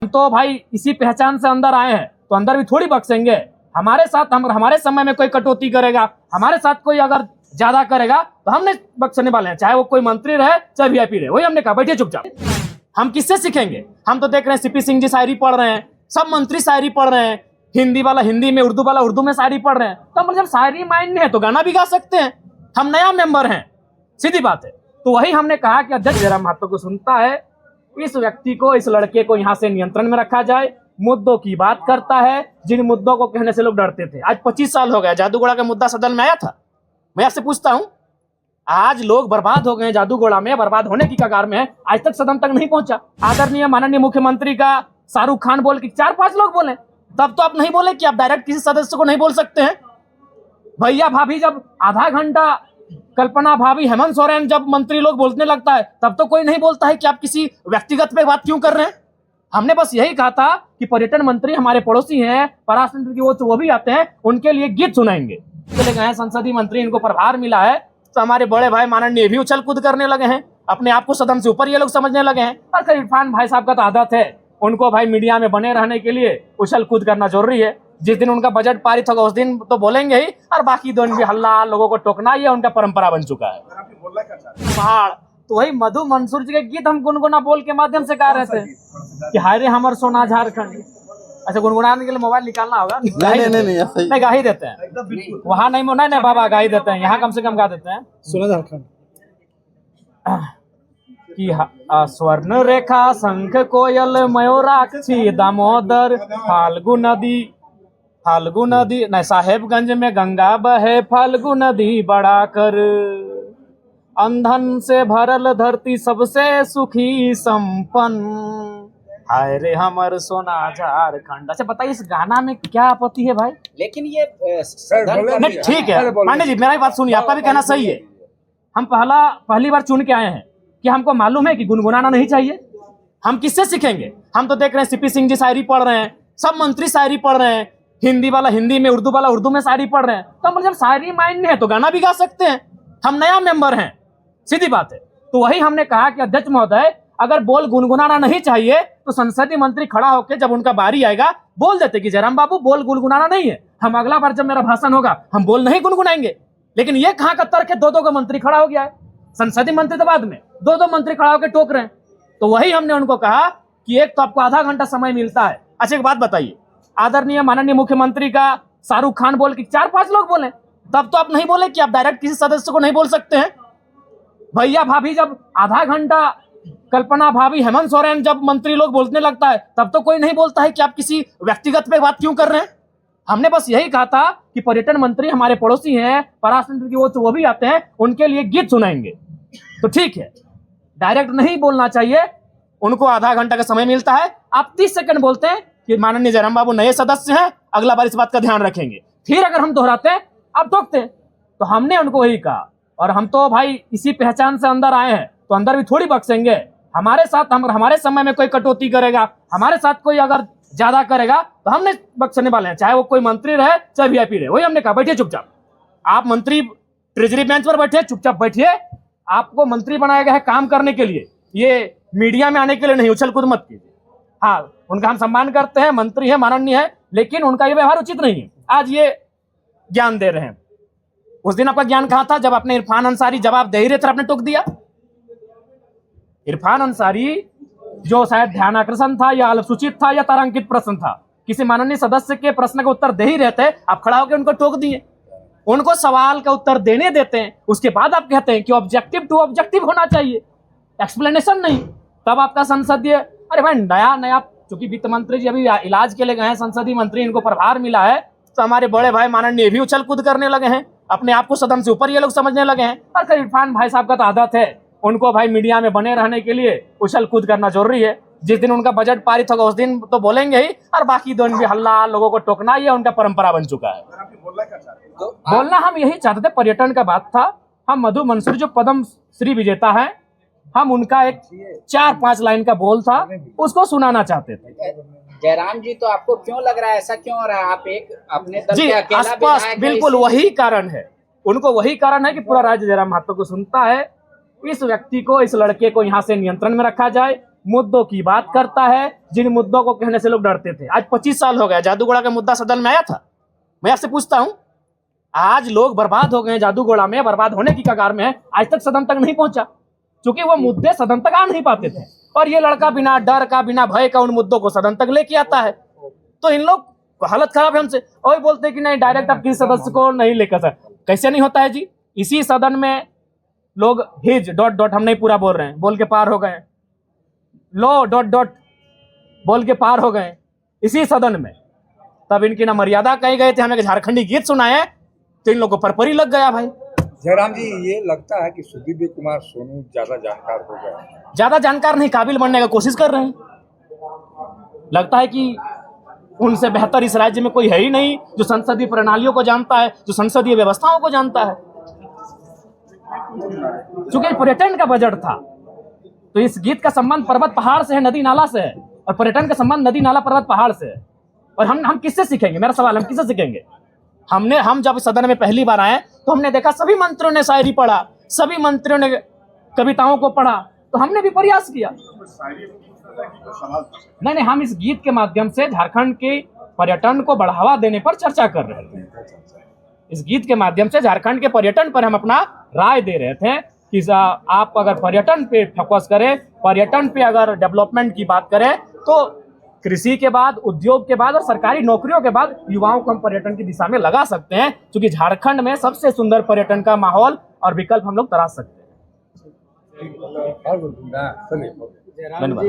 तो भाई इसी पहचान से अंदर आए हैं, तो अंदर भी थोड़ी बख्शेंगे। हमारे साथ हमारे समय में कोई कटौती करेगा, हमारे साथ कोई अगर ज्यादा करेगा तो हमने बख्शने वाले हैं, चाहे वो कोई मंत्री रहे चाहे वीआईपी रहे। वही हमने कहा बैठिए चुपचाप। हम किससे सीखेंगे? हम तो देख रहे हैं सीपी सिंह जी शायरी पढ़ रहे हैं, सब मंत्री शायरी पढ़ रहे हैं, हिंदी वाला हिंदी में, उर्दू वाला उर्दू में शायरी पढ़ रहे हैं। तो हम जब शायरी माइंड में है तो गाना भी गा सकते हैं। हम नया मेंबर हैं, सीधी बात है। तो वही हमने कहा कि अध्यक्ष जयराम महतो को सुनता है, इस व्यक्ति को, इस लड़के को यहाँ से नियंत्रण में रखा जाए। मुद्दों की बात करता है, जिन मुद्दों को कहने से लोग डरते थे। आज 25 साल हो गया, जादूगोड़ा का मुद्दा सदन में आया था। मैं आपसे पूछता हूं, आज लोग बर्बाद हो गए, जादूगोड़ा में बर्बाद होने की कगार में है, आज तक सदन तक नहीं पहुंचा। आदरणीय माननीय मुख्यमंत्री का शाहरुख खान बोल के 4-5 लोग बोले, तब तो आप नहीं बोले कि आप डायरेक्ट किसी सदस्य को नहीं बोल सकते हैं। भैया भाभी जब आधा घंटा, कल्पना भाभी, हेमंत सोरेन जब मंत्री लोग बोलने लगता है, तब तो कोई नहीं बोलता है कि आप किसी व्यक्तिगत पे बात क्यों कर रहे हैं। हमने बस यही कहा था कि पर्यटन मंत्री हमारे पड़ोसी हैं, पराष्ट्र मंत्री की वो भी आते हैं, उनके लिए गीत सुनाएंगे। चले गए हैं संसदीय मंत्री, इनको प्रभार मिला है, तो हमारे बड़े भाई माननीय भी उछल कूद करने लगे हैं, अपने आप को सदन से ऊपर ये लोग समझने लगे हैं। और फिर इरफान भाई साहब का तो आदत है, उनको भाई मीडिया में बने रहने के लिए उछल कूद करना जरूरी है। जिस दिन उनका बजट पारित होगा उस दिन तो बोलेंगे ही, और बाकी दिन भी हल्ला, लोगों को टोकना, ये उनका परंपरा बन चुका है। पहाड़ तो वही मधु मंसूर जी के गीत हम गुनगुना बोल के माध्यम से गा रहे थे कि हाय रे हमर सोना झारखंड। अच्छा, गुनगुनाने के लिए मोबाइल निकालना होगा? नहीं गा ही देते हैं वहाँ, नहीं बाबा गा ही देते हैं, यहाँ कम से कम गा देते हैं। सोना झारखंड कि स्वर्ण रेखा, शंख, कोयल, मयूराक्षी, दामोदर, फाल्गु नदी नहीं, साहेबगंज में गंगा बहे, फाल्गु नदी बड़ा कर, अंधन से भरल धरती सबसे सुखी संपन्न, हाय रे हमर सोना झारखंड। अच्छा बताइए, इस गाना में क्या आपत्ति है भाई? लेकिन ये नहीं ठीक है पांडे जी, मेरा बात सुनिए, आपका भी कहना सही है। हम पहली बार चुन के आए हैं कि हमको मालूम है कि गुनगुनाना नहीं चाहिए। हम किससे सीखेंगे? हम तो देख रहे हैं सीपी सिंह जी शायरी पढ़ रहे हैं, सब मंत्री शायरी पढ़ रहे हैं, हिंदी वाला हिंदी में, उर्दू वाला उर्दू में शायरी पढ़ रहे हैं। तो हम जब शायरी माइंड में है तो गाना भी गा सकते हैं। हम नया मेंबर हैं, सीधी बात है। तो वही हमने कहा कि अध्यक्ष महोदय, अगर बोल गुनगुनाना नहीं चाहिए तो संसदीय मंत्री खड़ा होकर जब उनका बारी आएगा बोल देते कि जयराम बाबू बोल गुनगुनाना नहीं है, हम अगला बार जब मेरा भाषण होगा हम बोल नहीं गुनगुनाएंगे। लेकिन ये कहाँ का तर्क है? दो का मंत्री खड़ा हो गया है, संसदीय मंत्री तो बाद में, दो मंत्री खड़ा होकर टोक रहे हैं। तो वही हमने उनको कहा कि एक तो आपको आधा घंटा समय मिलता है। अच्छा एक बात बताइए, आदरणीय माननीय मुख्यमंत्री का शाहरुख खान बोल के 4-5 लोग बोले, तब तो आप नहीं बोले कि आप डायरेक्ट किसी सदस्य को नहीं बोल सकते हैं। भैया भाभी जब आधा घंटा, कल्पना भाभी, हेमंत सोरेन जब मंत्री लोग बोलने लगता है, तब तो कोई नहीं बोलता है कि आप किसी व्यक्तिगत पे बात क्यों कर रहे हैं। हमने बस यही कहा था कि पर्यटन मंत्री हमारे पड़ोसी हैं, पराष्ट्र मंत्री की वो भी आते हैं, उनके लिए गीत सुनाएंगे। तो ठीक है, डायरेक्ट नहीं बोलना चाहिए, उनको आधा घंटा का समय मिलता है। आप 30 सेकंड बोलते हैं कि माननीय जयराम बाबू नए सदस्य हैं, अगला बार इस बात का ध्यान रखेंगे। फिर अगर हम दोहराते हैं आप टोकते हैं। तो हमने उनको वही कहा, और हम तो भाई इसी पहचान से अंदर आए हैं, तो अंदर भी थोड़ी बख्शेंगे। हमारे साथ हमारे समय में कोई कटौती करेगा, हमारे साथ कोई अगर ज्यादा करेगा तो हमने बख्शने वाले हैं, चाहे वो कोई मंत्री रहे चाहे वीआईपी रहे। वही हमने कहा बैठिए चुपचाप। आप मंत्री ट्रेजरी बेंच पर बैठिए, चुपचाप बैठिए। आपको मंत्री बनाया गया है काम करने के लिए, ये मीडिया में आने के लिए नहीं। उछल कूद मत कीजिए। हाँ, उनका हम सम्मान करते हैं, मंत्री है, माननीय है, लेकिन उनका ये व्यवहार उचित नहीं है। आज ये ज्ञान दे रहे हैं, उस दिन आपका ज्ञान कहाँ था जब आपने इरफान अंसारी जवाब दे ही रहे थे, आपने टोक दिया। इरफान अंसारी जो शायद ध्यान आकर्षण था या अल्पसूचित था या तारांकित प्रश्न था, किसी माननीय सदस्य के प्रश्न का उत्तर दे ही रहते, आप खड़ा होकर उनको टोक दिए। उनको सवाल का उत्तर देने देते हैं, उसके बाद आप कहते हैं कि ऑब्जेक्टिव टू ऑब्जेक्टिव होना चाहिए, एक्सप्लेनेशन नहीं। तब आपका संसदीय, अरे भाई नया चूंकि वित्त मंत्री जी अभी इलाज के लिए गए हैं, संसदीय मंत्री, इनको प्रभार मिला है, तो हमारे बड़े भाई माननीय भी उछल कूद करने लगे हैं, अपने आप को सदन से ऊपर ये लोग समझने लगे हैं। और फिर इरफान भाई साहब का तो आदत है, उनको भाई मीडिया में बने रहने के लिए उछल कूद करना जरूरी है। जिस दिन उनका बजट पारित होगा उस दिन तो बोलेंगे ही, और बाकी दिन भी हल्ला, लोगों को टोकना, ये उनका परंपरा बन चुका है। बोलना हम यही चाहते थे, पर्यटन का बात था। हम मधु मंसूर जो पद्म श्री विजेता है, हम उनका एक 4-5 लाइन का बोल था, उसको सुनाना चाहते थे। जयराम जी, तो आपको क्यों लग रहा है ऐसा क्यों हो रहा है? आप एक अपने दल जी के अकेला आसपास, विधायक हैं, बिल्कुल वही कारण है, उनको वही कारण है कि पूरा राज्य जयराम महतो को सुनता है। इस व्यक्ति को, इस लड़के को यहाँ से नियंत्रण में रखा जाए। मुद्दों की बात करता है, जिन मुद्दों को कहने से लोग डरते थे। आज 25 साल हो गया, जादूगोड़ा का मुद्दा सदन में आया था। मैं आपसे पूछता हूं, आज लोग बर्बाद हो गए, जादूगोड़ा में बर्बाद होने की कगार में है, आज तक सदन तक नहीं पहुंचा, क्योंकि वो मुद्दे सदन तक आ नहीं पाते थे। और ये लड़का बिना डर का, बिना भय का उन मुद्दों को सदन तक लेके आता है। तो इन लोग हालत खराब है हमसे, और बोलते हैं कि नहीं डायरेक्ट आप किसी सदस्य को नहीं लेकर सर। कैसे नहीं होता है जी? इसी सदन में लोग हिज डॉट डॉट, हम नहीं पूरा बोल रहे हैं, बोल के पार हो गए, लो डॉट डॉट बोल के पार हो गए इसी सदन में। तब इनकी ना मर्यादा कही गए थे, हमें झारखंडी गीत सुनाए तो इन लोगों को परपरी लग गया भाई। जयराम जी, ये लगता है कि सुदीप कुमार सोनू ज्यादा जानकार हो गए, ज्यादा जानकार नहीं, काबिल बनने का कोशिश कर रहे हैं। लगता है कि उनसे बेहतर इस राज्य में कोई है ही नहीं जो संसदीय प्रणालियों को जानता है, जो संसदीय व्यवस्थाओं को जानता है। चूंकि पर्यटन का बजट था, तो इस गीत का संबंध पर्वत पहाड़ से है, नदी नाला से है, और पर्यटन का संबंध नदी नाला पर्वत पहाड़ से है। और हम किससे सीखेंगे? मेरा सवाल, हम किससे सीखेंगे? हम जब सदन में पहली बार आए तो हमने देखा सभी मंत्रियों ने शायरी पढ़ा, सभी मंत्रियों ने कविताओं को पढ़ा, तो हमने भी प्रयास किया। नहीं, हम इस गीत के माध्यम से झारखंड के पर्यटन को बढ़ावा देने पर चर्चा कर रहे थे। इस गीत के माध्यम से झारखंड के पर्यटन पर हम अपना राय दे रहे थे कि आप अगर पर्यटन पे फोकस करें, पर्यटन पे अगर डेवलपमेंट की बात करें, तो कृषि के बाद, उद्योग के बाद और सरकारी नौकरियों के बाद युवाओं को हम पर्यटन की दिशा में लगा सकते हैं, क्योंकि झारखंड में सबसे सुंदर पर्यटन का माहौल और विकल्प हम लोग तराश सकते हैं। और बोलूंगा, चलिए। धन्यवाद।